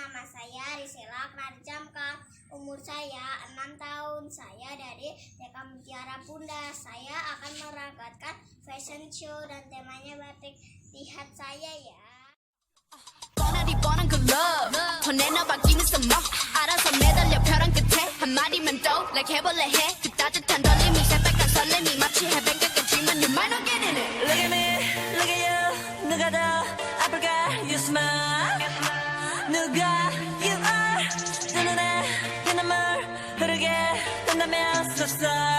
nama saya Risela, dari Jamka. Umur saya 6 tahun. Saya dari TK Mutiara Bunda. Saya akan meragakan fashion show dan temanya batik. Lihat saya ya. 뻔하디 뻔한 그 love 더 내놔봐기는 써먹 알아서 매달려 벼랑 끝에 한마디만 더 like 해볼래 해 그 따뜻한 떨림이 새빨간 설렘이 마치 해변가까지만 You might not get in it Look at me, look at you 누가 더 아플까 You smile 누가 you are 두 눈에 그 눈물 흐르게 된다면 so sorry